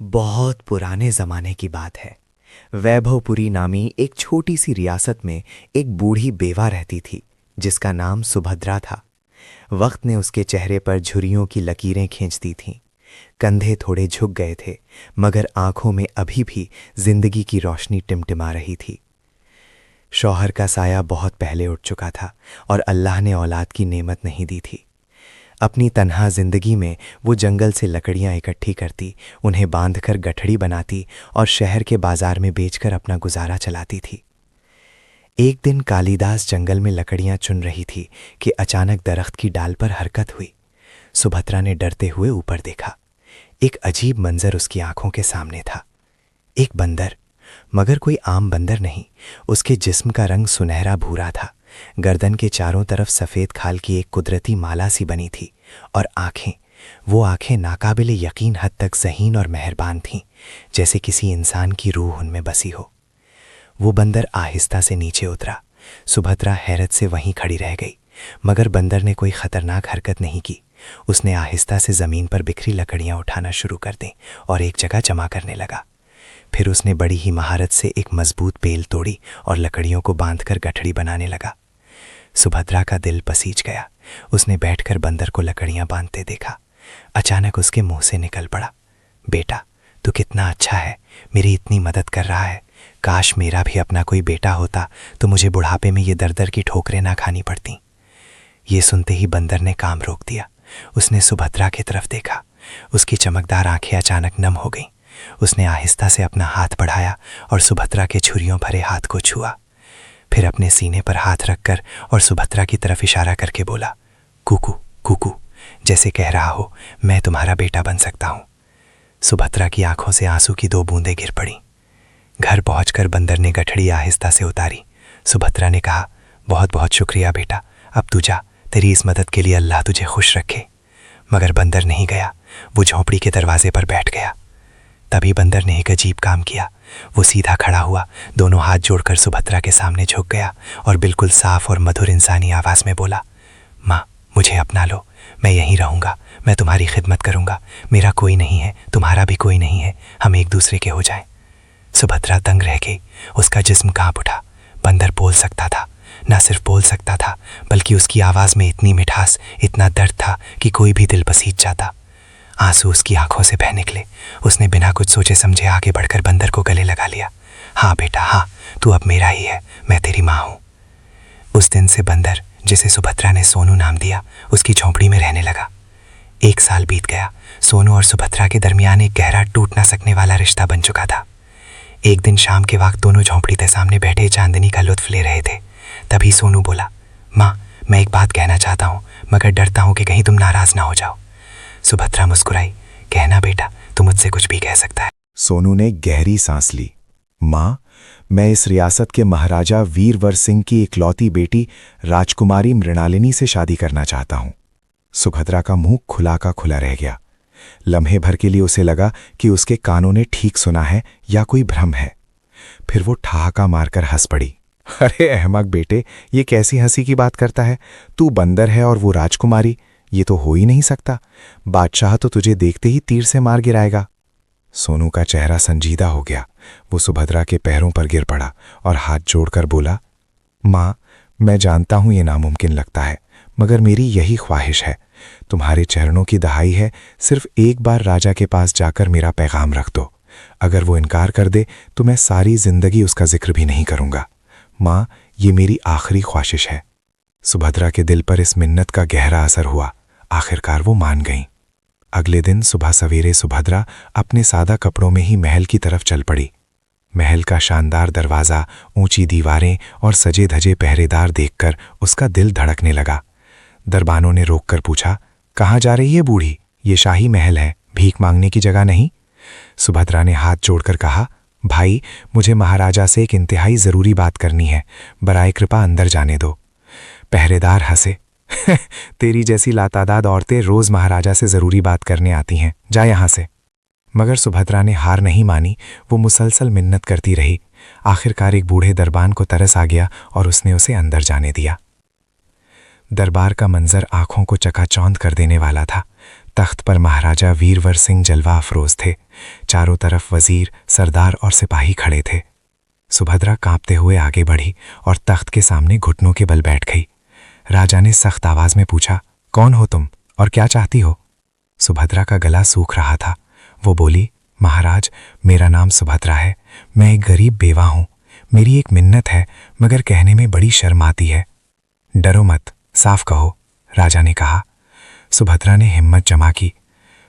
बहुत पुराने ज़माने की बात है। वैभवपुरी नामी एक छोटी सी रियासत में एक बूढ़ी बेवा रहती थी जिसका नाम सुभद्रा था। वक्त ने उसके चेहरे पर झुर्रियों की लकीरें खींच दी थीं। कंधे थोड़े झुक गए थे मगर आंखों में अभी भी जिंदगी की रोशनी टिमटिमा रही थी। शौहर का साया बहुत पहले उठ चुका था और अल्लाह ने औलाद की नेमत नहीं दी थी। अपनी तन्हा जिंदगी में वो जंगल से लकड़ियां इकट्ठी करती, उन्हें बांधकर गठड़ी बनाती और शहर के बाजार में बेचकर अपना गुजारा चलाती थी। एक दिन कालिदास जंगल में लकड़ियां चुन रही थी कि अचानक दरख्त की डाल पर हरकत हुई। सुभद्रा ने डरते हुए ऊपर देखा। एक अजीब मंजर उसकी आंखों के सामने था। एक बंदर, मगर कोई आम बंदर नहीं। उसके जिस्म का रंग सुनहरा भूरा था। गर्दन के चारों तरफ सफ़ेद खाल की एक कुदरती माला सी बनी थी और वो आंखें नाकाबिले यकीन हद तक ज़हीन और मेहरबान थीं, जैसे किसी इंसान की रूह उनमें बसी हो। वो बंदर आहिस्ता से नीचे उतरा। सुभद्रा हैरत से वहीं खड़ी रह गई, मगर बंदर ने कोई ख़तरनाक हरकत नहीं की। उसने आहिस्ता से ज़मीन पर बिखरी लकड़ियाँ उठाना शुरू कर दी और एक जगह जमा करने लगा। फिर उसने बड़ी ही महारत से एक मजबूत बेल तोड़ी और लकड़ियों को बांधकर गठड़ी बनाने लगा। सुभद्रा का दिल पसीज गया। उसने बैठकर बंदर को लकड़ियां बांधते देखा। अचानक उसके मुंह से निकल पड़ा, बेटा तू कितना अच्छा है, मेरी इतनी मदद कर रहा है। काश मेरा भी अपना कोई बेटा होता तो मुझे बुढ़ापे में ये दर दर की ठोकरें ना खानी पड़ती। ये सुनते ही बंदर ने काम रोक दिया। उसने सुभद्रा की तरफ देखा। उसकी चमकदार आंखें अचानक नम हो गईं। उसने आहिस्ता से अपना हाथ बढ़ाया और सुभद्रा के छुरियों भरे हाथ को छुआ। फिर अपने सीने पर हाथ रखकर और सुभद्रा की तरफ इशारा करके बोला, कुकू कुकू, जैसे कह रहा हो मैं तुम्हारा बेटा बन सकता हूँ। सुभद्रा की आंखों से आंसू की 2 बूंदें गिर पड़ी। घर पहुंचकर बंदर ने गठड़ी आहिस्ता से उतारी। सुभद्रा ने कहा, बहुत बहुत शुक्रिया बेटा, अब तू जा, तेरी इस मदद के लिए अल्लाह तुझे खुश रखे। मगर बंदर नहीं गया। वो झोंपड़ी के दरवाजे पर बैठ गया। तभी बंदर ने एक अजीब काम किया। वो सीधा खड़ा हुआ, दोनों हाथ जोड़कर सुभद्रा के सामने झुक गया और बिल्कुल साफ और मधुर इंसानी आवाज़ में बोला, माँ मुझे अपना लो, मैं यहीं रहूँगा, मैं तुम्हारी खिदमत करूँगा। मेरा कोई नहीं है, तुम्हारा भी कोई नहीं है, हम एक दूसरे के हो जाएं। सुभद्रा दंग रह गई। उसका जिस्म कांप उठा। बंदर बोल सकता था। न सिर्फ बोल सकता था बल्कि उसकी आवाज़ में इतनी मिठास, इतना दर्द था कि कोई भी दिल पसीज जाता। आंसू उसकी आंखों से बह निकले। उसने बिना कुछ सोचे समझे आगे बढ़कर बंदर को गले लगा लिया। हाँ बेटा हाँ, तू अब मेरा ही है, मैं तेरी माँ हूँ। उस दिन से बंदर, जिसे सुभद्रा ने सोनू नाम दिया, उसकी झोंपड़ी में रहने लगा। 1 साल बीत गया। सोनू और सुभद्रा के दरमियान एक गहरा टूट ना सकने वाला रिश्ता बन चुका था। एक दिन शाम के वक्त दोनों झोंपड़ी के सामने बैठे चांदनी का लुत्फ ले रहे थे। तभी सोनू बोला, माँ मैं एक बात कहना चाहता हूँ, मगर डरता हूँ कि कहीं तुम नाराज़ ना हो जाओ। सुभद्रा मुस्कुराई। कहना बेटा, तू मुझसे कुछ भी कह सकता है। सोनू ने गहरी सांस ली। माँ, मैं इस रियासत के महाराजा वीरवर सिंह की इकलौती बेटी राजकुमारी मृणालिनी से शादी करना चाहता हूँ। सुभद्रा का मुंह खुला का खुला रह गया। लम्हे भर के लिए उसे लगा कि उसके कानों ने ठीक सुना है या कोई भ्रम है। फिर वो ठहाका मारकर हंस पड़ी। अरे अहमक बेटे, ये कैसी हंसी की बात करता है? तू बंदर है और वो राजकुमारी, ये तो हो ही नहीं सकता। बादशाह तो तुझे देखते ही तीर से मार गिराएगा। सोनू का चेहरा संजीदा हो गया। वो सुभद्रा के पैरों पर गिर पड़ा और हाथ जोड़कर बोला, माँ मैं जानता हूं ये नामुमकिन लगता है, मगर मेरी यही ख्वाहिश है। तुम्हारे चरणों की दहाई है, सिर्फ एक बार राजा के पास जाकर मेरा पैगाम रख दो। अगर वो इनकार कर दे तो मैं सारी जिंदगी उसका जिक्र भी नहीं करूंगा। माँ ये मेरी आखिरी ख्वाहिश है। सुभद्रा के दिल पर इस मिन्नत का गहरा असर हुआ। आखिरकार वो मान गईं। अगले दिन सुबह सवेरे सुभद्रा अपने सादा कपड़ों में ही महल की तरफ चल पड़ी। महल का शानदार दरवाज़ा, ऊंची दीवारें और सजे धजे पहरेदार देखकर उसका दिल धड़कने लगा। दरबानों ने रोककर पूछा, कहाँ जा रही है बूढ़ी? ये शाही महल है, भीख मांगने की जगह नहीं। सुभद्रा ने हाथ जोड़कर कहा, भाई मुझे महाराजा से एक इंतहाई ज़रूरी बात करनी है, बराए कृपा अंदर जाने दो। पहरेदार हंसे। तेरी जैसी लातादाद औरतें रोज महाराजा से जरूरी बात करने आती हैं, जा यहां से। मगर सुभद्रा ने हार नहीं मानी। वो मुसलसल मिन्नत करती रही। आखिरकार एक बूढ़े दरबान को तरस आ गया और उसने उसे अंदर जाने दिया। दरबार का मंजर आंखों को चकाचौंध कर देने वाला था। तख्त पर महाराजा वीरवर सिंह जलवा अफरोज थे। चारों तरफ वजीर, सरदार और सिपाही खड़े थे। सुभद्रा कांपते हुए आगे बढ़ी और तख्त के सामने घुटनों के बल बैठ गई। राजा ने सख्त आवाज में पूछा, कौन हो तुम और क्या चाहती हो? सुभद्रा का गला सूख रहा था। वो बोली, महाराज, मेरा नाम सुभद्रा है। मैं एक गरीब बेवा हूं। मेरी एक मिन्नत है, मगर कहने में बड़ी शर्म आती है। डरो मत, साफ कहो, राजा ने कहा। सुभद्रा ने हिम्मत जमा की।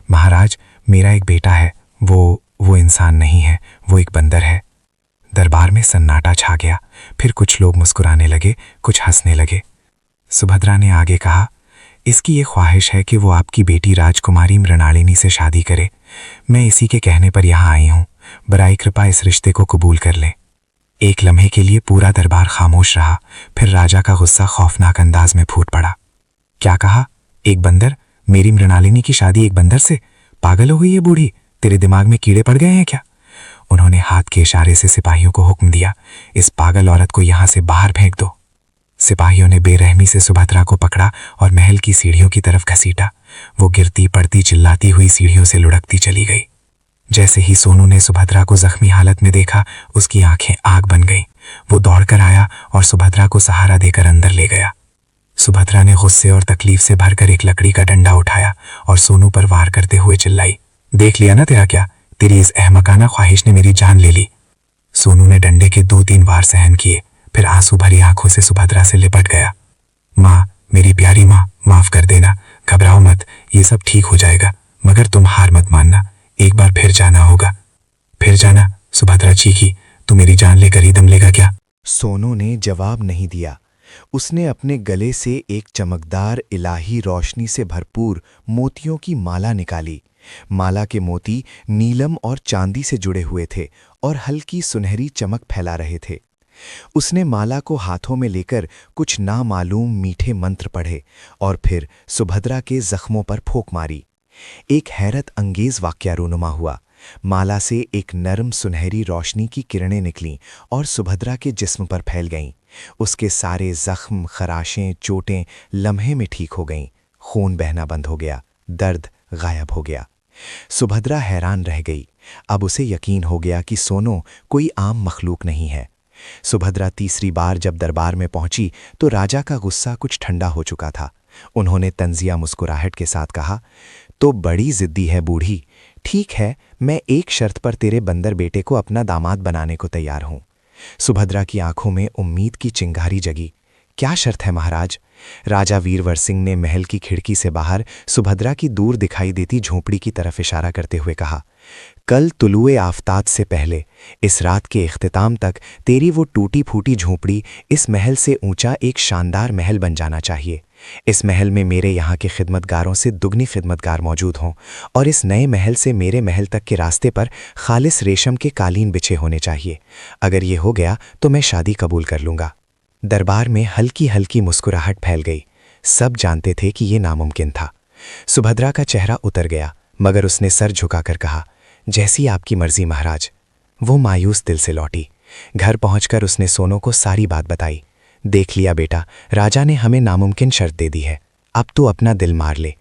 महाराज, मेरा एक बेटा है। वो इंसान नहीं है, वो एक बंदर है। दरबार में सन्नाटा छा गया। फिर कुछ लोग मुस्कुराने लगे, कुछ हंसने लगे। सुभद्रा ने आगे कहा, इसकी ये ख्वाहिश है कि वो आपकी बेटी राजकुमारी मृणालिनी से शादी करे। मैं इसी के कहने पर यहाँ आई हूँ। बराई कृपा इस रिश्ते को कबूल कर लें। एक लम्हे के लिए पूरा दरबार खामोश रहा। फिर राजा का गुस्सा खौफनाक अंदाज में फूट पड़ा। क्या कहा? एक बंदर? मेरी मृणालिनी की शादी एक बंदर से? पागल हो गई है बूढ़ी? तेरे दिमाग में कीड़े पड़ गए हैं क्या? उन्होंने हाथ के इशारे से सिपाहियों को हुक्म दिया, इस पागल औरत को यहां से बाहर फेंक दो। सिपाहियों ने बेरहमी से सुभद्रा को पकड़ा और महल की सीढ़ियों की तरफ घसीटा। वो गिरती पड़ती चिल्लाती हुई सीढ़ियों से लुढ़कती चली गई। जैसे ही सोनू ने सुभद्रा को जख्मी हालत में देखा, उसकी आंखें आग बन गईं। वो दौड़कर आया और सुभद्रा को सहारा देकर अंदर ले गया। सुभद्रा ने गुस्से और तकलीफ से भरकर एक लकड़ी का डंडा उठाया और सोनू पर वार करते हुए चिल्लाई, देख लिया ना तेरा क्या? तेरी इस अहमकाना ख्वाहिश ने मेरी जान ले ली। सोनू ने डंडे के 2-3 वार सहन किए, फिर आंसू भरी आंखों से सुभद्रा से लिपट गया। माँ, मेरी प्यारी माँ, माफ कर देना, घबराओ मत, ये सब ठीक हो जाएगा, मगर तुम हार मत मानना, एक बार फिर जाना होगा। फिर जाना? सुभद्रा चीखी, तू मेरी जान लेकर ही दम लेगा क्या? सोनू ने जवाब नहीं दिया। उसने अपने गले से एक चमकदार इलाही रोशनी से भरपूर मोतियों की माला निकाली। माला के मोती नीलम और चांदी से जुड़े हुए थे और हल्की सुनहरी चमक फैला रहे थे। उसने माला को हाथों में लेकर कुछ नामालूम मीठे मंत्र पढ़े और फिर सुभद्रा के जख्मों पर फूंक मारी। एक हैरत अंगेज वाकया रूनुमा हुआ। माला से एक नरम सुनहरी रोशनी की किरणें निकलीं और सुभद्रा के जिस्म पर फैल गईं। उसके सारे जख्म, खराशें, चोटें लम्हे में ठीक हो गईं। खून बहना बंद हो गया, दर्द गायब हो गया। सुभद्रा हैरान रह गई। अब उसे यकीन हो गया कि सोनू कोई आम मखलूक नहीं है। सुभद्रा तीसरी बार जब दरबार में पहुंची तो राजा का गुस्सा कुछ ठंडा हो चुका था। उन्होंने तंजिया मुस्कुराहट के साथ कहा, तो बड़ी जिद्दी है बूढ़ी। ठीक है, मैं एक शर्त पर तेरे बंदर बेटे को अपना दामाद बनाने को तैयार हूं। सुभद्रा की आंखों में उम्मीद की चिंगारी जगी। क्या शर्त है महाराज? राजा वीरवर सिंह ने महल की खिड़की से बाहर सुभद्रा की दूर दिखाई देती झोंपड़ी की तरफ इशारा करते हुए कहा, कल तुलुए आफताब से पहले इस रात के इख्तिताम तक तेरी वो टूटी फूटी झोंपड़ी इस महल से ऊंचा एक शानदार महल बन जाना चाहिए। इस महल में मेरे यहाँ के खिदमतगारों से दुगनी खिदमतगार मौजूद हों और इस नए महल से मेरे महल तक के रास्ते पर खालिस रेशम के कालीन बिछे होने चाहिए। अगर ये हो गया तो मैं शादी कबूल कर लूँगा। दरबार में हल्की हल्की मुस्कुराहट फैल गई। सब जानते थे कि ये नामुमकिन था। सुभद्रा का चेहरा उतर गया, मगर उसने सर झुकाकर कहा, जैसी आपकी मर्जी महाराज। वो मायूस दिल से लौटी। घर पहुंचकर उसने सोनू को सारी बात बताई। देख लिया बेटा, राजा ने हमें नामुमकिन शर्त दे दी है, अब तू अपना दिल मार ले।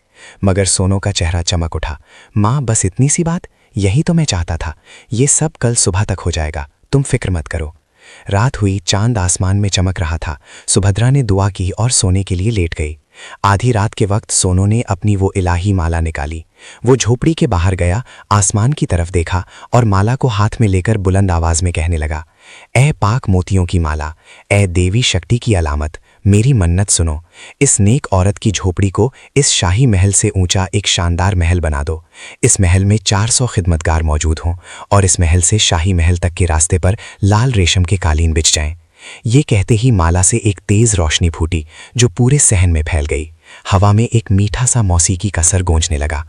मगर सोनू का चेहरा चमक उठा। माँ, बस इतनी सी बात? यही तो मैं चाहता था। ये सब कल सुबह तक हो जाएगा, तुम फिक्र मत करो। रात हुई, चांद आसमान में चमक रहा था। सुभद्रा ने दुआ की और सोने के लिए लेट गई। आधी रात के वक्त सोनू ने अपनी वो इलाही माला निकाली। वो झोपड़ी के बाहर गया, आसमान की तरफ देखा और माला को हाथ में लेकर बुलंद आवाज में कहने लगा, ए पाक मोतियों की माला, ए देवी शक्ति की अलामत, मेरी मन्नत सुनो। इस नेक औरत की झोपड़ी को इस शाही महल से ऊंचा एक शानदार महल बना दो। इस महल में 400 खिदमतगार मौजूद हों और इस महल से शाही महल तक के रास्ते पर लाल रेशम के कालीन बिछ जाएं। ये कहते ही माला से एक तेज रोशनी फूटी जो पूरे सहन में फैल गई। हवा में एक मीठा सा मौसीकी का सर गूंजने लगा।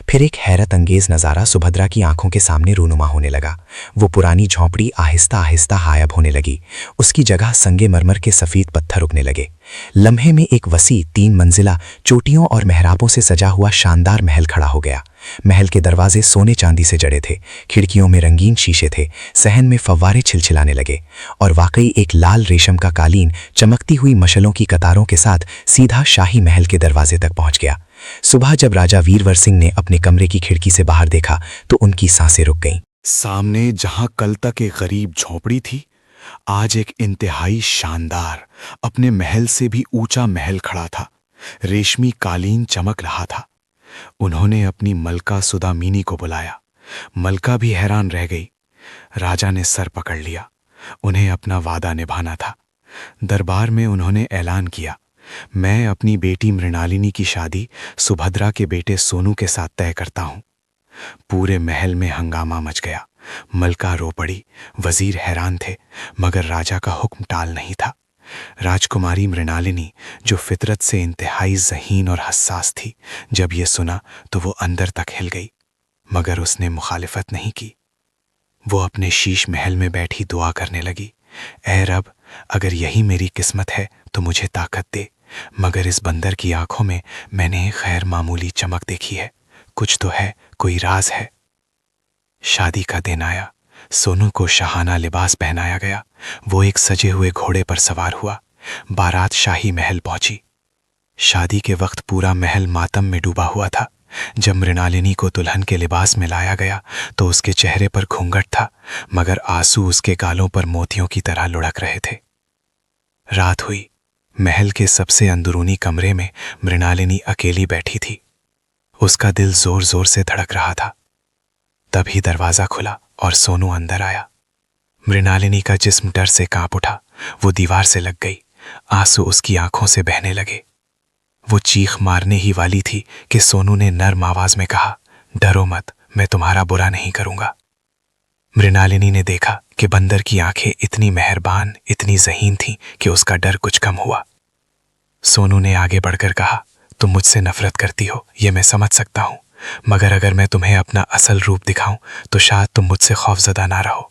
फिर एक हैरत अंगेज नज़ारा सुभद्रा की आंखों के सामने रूनुमा होने लगा। वो पुरानी झोंपड़ी आहिस्ता आहिस्ता गायब होने लगी। उसकी जगह संगे मरमर के सफ़ेद पत्थर उगने लगे। लम्हे में एक वसी 3 मंजिला चोटियों और मेहराबों से सजा हुआ शानदार महल खड़ा हो गया। महल के दरवाजे सोने चांदी से जड़े थे, खिड़कियों में रंगीन शीशे थे, सहन में फव्वारे छिलछिलाने लगे और वाकई एक लाल रेशम का कालीन चमकती हुई मशलों की कतारों के साथ सीधा शाही महल के दरवाजे तक पहुंच गया। सुबह जब राजा वीरवर सिंह ने अपने कमरे की खिड़की से बाहर देखा तो उनकी सांसें रुक गईं। सामने जहां कल तक एक गरीब झोपड़ी थी, आज एक इंतहाई शानदार, अपने महल से भी ऊंचा महल खड़ा था। रेशमी कालीन चमक रहा था। उन्होंने अपनी मलका सुदामिनी को बुलाया। मलका भी हैरान रह गई। राजा ने सर पकड़ लिया। उन्हें अपना वादा निभाना था। दरबार में उन्होंने ऐलान किया, मैं अपनी बेटी मृणालिनी की शादी सुभद्रा के बेटे सोनू के साथ तय करता हूं। पूरे महल में हंगामा मच गया। मलका रो पड़ी। वजीर हैरान थे, मगर राजा का हुक्म टाल नहीं था। राजकुमारी मृणालिनी, जो फितरत से इंतहाई ज़हीन और हसास थी, जब ये सुना तो वो अंदर तक हिल गई, मगर उसने मुखालिफत नहीं की। वो अपने शीश महल में बैठी दुआ करने लगी, ऐ रब, अगर यही मेरी किस्मत है तो मुझे ताकत दे, मगर इस बंदर की आंखों में मैंने एक गैर मामूली चमक देखी है। कुछ तो है, कोई राज है। शादी का दिन आया। सोनू को शाहाना लिबास पहनाया गया। वो एक सजे हुए घोड़े पर सवार हुआ। बारात शाही महल पहुंची। शादी के वक्त पूरा महल मातम में डूबा हुआ था। जब मृणालिनी को दुल्हन के लिबास में लाया गया तो उसके चेहरे पर घूंघट था, मगर आंसू उसके गालों पर मोतियों की तरह लुढ़क रहे थे। रात हुई। महल के सबसे अंदरूनी कमरे में मृणालिनी अकेली बैठी थी। उसका दिल जोर जोर से धड़क रहा था। तभी दरवाजा खुला और सोनू अंदर आया। मृणालिनी का जिस्म डर से कांप उठा। वो दीवार से लग गई। आंसू उसकी आंखों से बहने लगे। वो चीख मारने ही वाली थी कि सोनू ने नर्म आवाज में कहा, डरो मत, मैं तुम्हारा बुरा नहीं करूंगा। मृणालिनी ने देखा कि बंदर की आंखें इतनी मेहरबान, इतनी ज़हीन थीं कि उसका डर कुछ कम हुआ। सोनू ने आगे बढ़कर कहा, तुम मुझसे नफरत करती हो, ये मैं समझ सकता हूं, मगर अगर मैं तुम्हें अपना असल रूप दिखाऊं तो शायद तुम मुझसे खौफजदा ना रहो।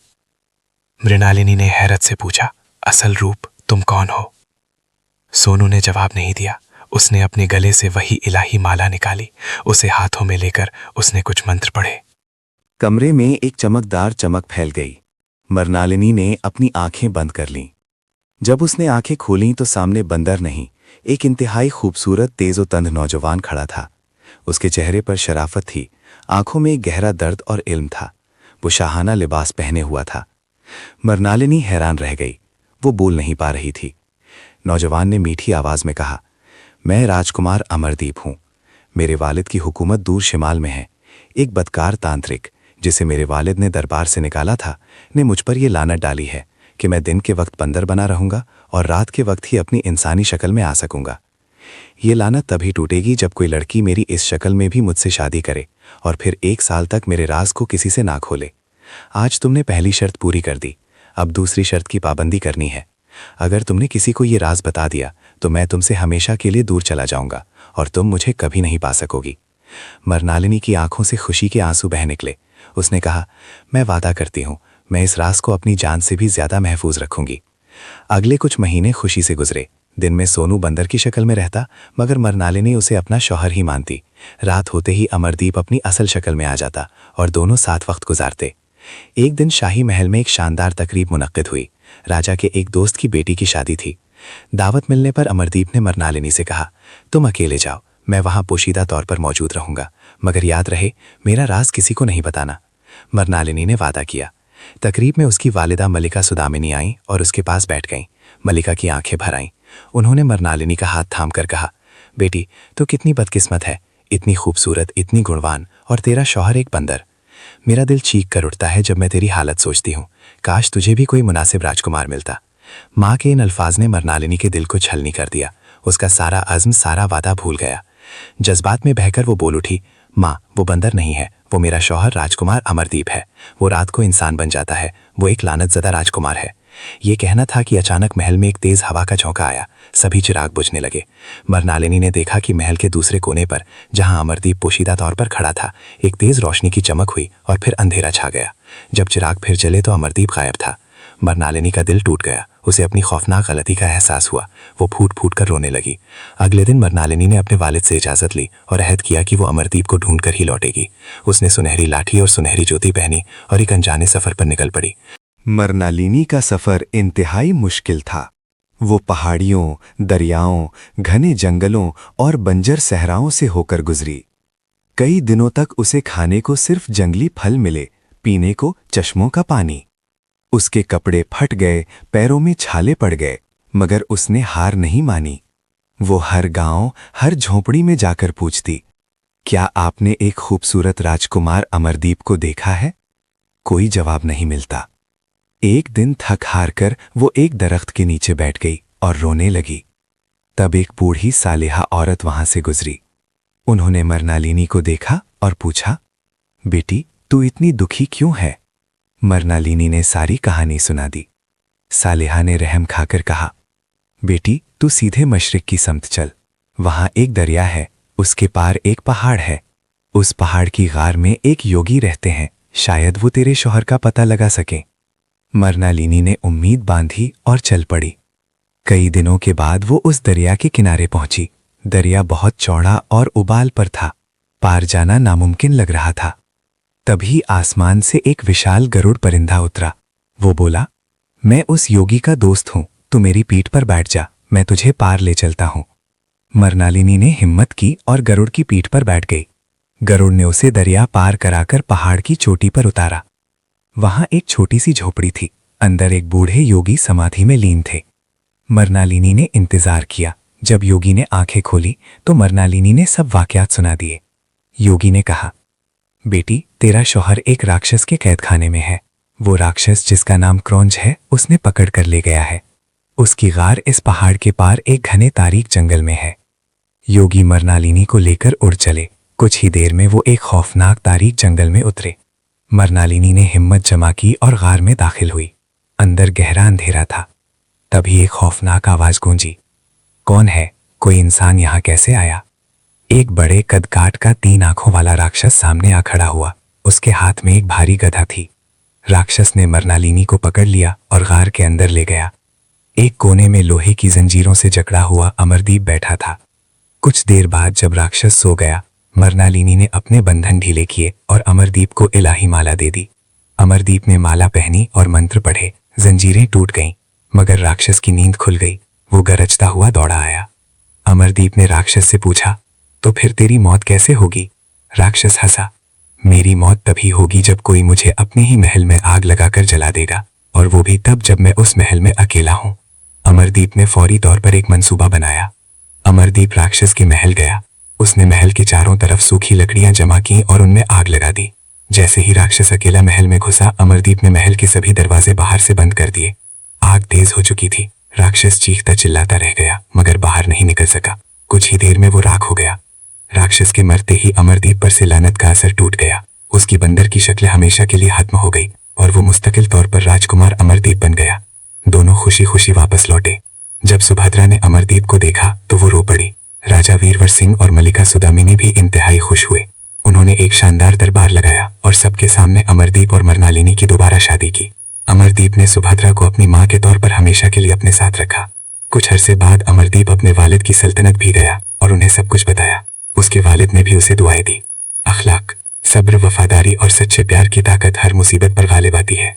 मृणालिनी ने हैरत से पूछा, असल रूप, तुम कौन हो? सोनू ने जवाब नहीं दिया। उसने अपने गले से वही इलाही माला निकाली। उसे हाथों में लेकर उसने कुछ मंत्र पढ़े। कमरे में एक चमकदार चमक फैल गई। मृणालिनी ने अपनी आंखें बंद कर लीं। जब उसने आंखें खोलीं तो सामने बंदर नहीं, एक इंतहाई खूबसूरत, तेजोतंद नौजवान खड़ा था। उसके चेहरे पर शराफत थी, आंखों में एक गहरा दर्द और इल्म था। वो शाहाना लिबास पहने हुआ था। मृणालिनी हैरान रह गई। वो बोल नहीं पा रही थी। नौजवान ने मीठी आवाज में कहा, मैं राजकुमार अमरदीप हूं। मेरे वालिद की हुकूमत दूर शिमाल में है। एक बदकार तांत्रिक, जिसे मेरे वालिद ने दरबार से निकाला था, ने मुझ पर यह लानत डाली है कि मैं दिन के वक्त बंदर बना रहूंगा और रात के वक्त ही अपनी इंसानी शक्ल में आ सकूंगा। ये लानत तभी टूटेगी जब कोई लड़की मेरी इस शक्ल में भी मुझसे शादी करे और फिर 1 साल तक मेरे राज को किसी से ना खोले। आज तुमने पहली शर्त पूरी कर दी, अब दूसरी शर्त की पाबंदी करनी है। अगर तुमने किसी को ये राज बता दिया तो मैं तुमसे हमेशा के लिए दूर चला जाऊंगा और तुम मुझे कभी नहीं पा सकोगी। मृणालिनी की आंखों से खुशी के आंसू बह निकले। उसने कहा, मैं वादा करती हूं, मैं इस राज को अपनी जान से भी ज्यादा महफूज रखूंगी। अगले कुछ महीने खुशी से गुजरे। दिन में सोनू बंदर की शक्ल में रहता, मगर मृणालिनी उसे अपना शौहर ही मानती। रात होते ही अमरदीप अपनी असल शक्ल में आ जाता और दोनों साथ वक्त गुजारते। एक दिन शाही महल में एक शानदार तकरीब मुनक्किद हुई। राजा के एक दोस्त की बेटी की शादी थी। दावत मिलने पर अमरदीप ने मृणालिनी से कहा, तुम अकेले जाओ, मैं वहां पोशीदा तौर पर मौजूद रहूंगा, मगर याद रहे मेरा राज किसी को नहीं बताना। मृणालिनी ने वादा किया। तकरीब में उसकी वालिदा मलिका सुदामिनी आई और उसके पास बैठ गईं। मलिका की आंखें भर आईं। उन्होंने मृणालिनी का हाथ थाम कर कहा, बेटी, तो कितनी बदकिस्मत है, इतनी खूबसूरत, इतनी गुणवान, और तेरा शौहर एक बंदर। मेरा दिल चीख कर उठता है जब मैं तेरी हालत सोचती हूँ। काश तुझे भी कोई मुनासिब राजकुमार मिलता। माँ के इन अल्फाज ने मृणालिनी के दिल को छलनी कर दिया। उसका सारा अज़्म, सारा वादा भूल गया। जज्बात में बहकर वो बोल उठी, माँ, वो बंदर नहीं है, वो मेरा शौहर राजकुमार अमरदीप है। वो रात को इंसान बन जाता है। वो एक लानतज़दा राजकुमार है। ये कहना था कि अचानक महल में एक तेज हवा का झोंका आया। सभी चिराग बुझने लगे। मृणालिनी ने देखा कि महल के दूसरे कोने पर, जहां अमरदीप पोशीदा तौर पर खड़ा था, एक तेज रोशनी की चमक हुई और फिर अंधेरा छा गया। जब चिराग फिर जले तो अमरदीप गायब था। मृणालिनी का दिल टूट गया। उसे अपनी खौफनाक गलती का एहसास हुआ। वो फूट फूट कर रोने लगी। अगले दिन मृणालिनी ने अपने वालिद से इजाजत ली और अहद किया कि वो अमरदीप को ढूंढ कर ही लौटेगी। उसने सुनहरी लाठी और सुनहरी ज्योति पहनी और एक अनजाने सफर पर निकल पड़ी। मृणालिनी का सफर इंतहाई मुश्किल था। वो पहाड़ियों, दरियाओं, घने जंगलों और बंजर सहराओं से होकर गुजरी। कई दिनों तक उसे खाने को सिर्फ जंगली फल मिले, पीने को चश्मों का पानी। उसके कपड़े फट गए, पैरों में छाले पड़ गए, मगर उसने हार नहीं मानी। वो हर गांव, हर झोंपड़ी में जाकर पूछती, क्या आपने एक खूबसूरत राजकुमार अमरदीप को देखा है? कोई जवाब नहीं मिलता। एक दिन थक हार कर वो एक दरख्त के नीचे बैठ गई और रोने लगी। तब एक बूढ़ी सालेहा औरत वहां से गुजरी। उन्होंने मरनालिनी को देखा और पूछा, बेटी, तू इतनी दुखी क्यों है? मरनालिनी ने सारी कहानी सुना दी। सालेहा ने रहम खाकर कहा, बेटी, तू सीधे मशरिक की समत चल। वहां एक दरिया है, उसके पार एक पहाड़ है। उस पहाड़ की गार में एक योगी रहते हैं, शायद वो तेरे शौहर का पता लगा सकें। मरनालिनी ने उम्मीद बांधी और चल पड़ी। कई दिनों के बाद वो उस दरिया के किनारे पहुंची। दरिया बहुत चौड़ा और उबाल पर था, पार जाना नामुमकिन लग रहा था। तभी आसमान से एक विशाल गरुड़ परिंदा उतरा। वो बोला, मैं उस योगी का दोस्त हूं, तू मेरी पीठ पर बैठ जा, मैं तुझे पार ले चलता हूं। मरनालिनी ने हिम्मत की और गरुड़ की पीठ पर बैठ गई। गरुड़ ने उसे दरिया पार कराकर पहाड़ की चोटी पर उतारा। वहां एक छोटी सी झोपड़ी थी, अंदर एक बूढ़े योगी समाधि में लीन थे। मरनालिनी ने इंतजार किया। जब योगी ने आंखें खोली तो मरनालिनी ने सब वाकयात सुना दिए। योगी ने कहा, बेटी, तेरा शौहर एक राक्षस के कैदखाने में है। वो राक्षस जिसका नाम क्रौंज है, उसने पकड़ कर ले गया है। उसकी गार इस पहाड़ के पार एक घने तारीक जंगल में है। योगी मरनालिनी को लेकर उड़ चले। कुछ ही देर में वो एक खौफनाक तारीक जंगल में उतरे। मरनालिनी ने हिम्मत जमा की और गार में दाखिल हुई। अंदर गहरा अंधेरा था। तभी एक खौफनाक आवाज गूंजी, कौन है? कोई इंसान यहाँ कैसे आया? एक बड़े कद काट का 3 आंखों वाला राक्षस सामने आ खड़ा हुआ। उसके हाथ में एक भारी गदा थी। राक्षस ने मरनालिनी को पकड़ लिया और गार के अंदर ले गया। एक कोने में लोहे की जंजीरों से जकड़ा हुआ अमरदीप बैठा था। कुछ देर बाद जब राक्षस सो गया, मरनालिनी ने अपने बंधन ढीले किए और अमरदीप को इलाही माला दे दी। अमरदीप ने माला पहनी और मंत्र पढ़े। जंजीरें टूट गईं, मगर राक्षस की नींद खुल गई। वो गरजता हुआ दौड़ा आया। अमरदीप ने राक्षस से पूछा, तो फिर तेरी मौत कैसे होगी? राक्षस हंसा, मेरी मौत तभी होगी जब कोई मुझे अपने ही महल में आग लगाकर जला देगा, और वो भी तब जब मैं उस महल में अकेला हूं। अमरदीप ने फौरी तौर पर एक मंसूबा बनाया। अमरदीप राक्षस के महल गया। उसने महल के चारों तरफ सूखी लकड़ियां जमा की और उनमें आग लगा दी। जैसे ही राक्षस अकेला महल में घुसा, अमरदीप ने महल के सभी दरवाजे बाहर से बंद कर दिए। आग तेज हो चुकी थी। राक्षस चीखता चिल्लाता रह गया, मगर बाहर नहीं निकल सका। कुछ ही देर में वो राख हो गया। राक्षस के मरते ही अमरदीप पर से लानत का असर टूट गया। उसकी बंदर की शक्ल हमेशा के लिए खत्म हो गई और वो मुस्तकिल तौर पर राजकुमार अमरदीप बन गया। दोनों खुशी खुशी वापस लौटे। जब सुभद्रा ने अमरदीप को देखा तो वो रो पड़ी। राजा वीरवर सिंह और मलिका सुदामिनी भी इंतहाई खुश हुए। उन्होंने एक शानदार दरबार लगाया और सबके सामने अमरदीप और मरनालिनी की दोबारा शादी की। अमरदीप ने सुभद्रा को अपनी मां के तौर पर हमेशा के लिए अपने साथ रखा। कुछ अरसे बाद अमरदीप अपने वालिद की सल्तनत भी गया और उन्हें सब कुछ बताया। उसके वालिद ने भी उसे दुआएं दी। अखलाक, सब्र, वफादारी और सच्चे प्यार की ताकत हर मुसीबत पर गालिब आती है।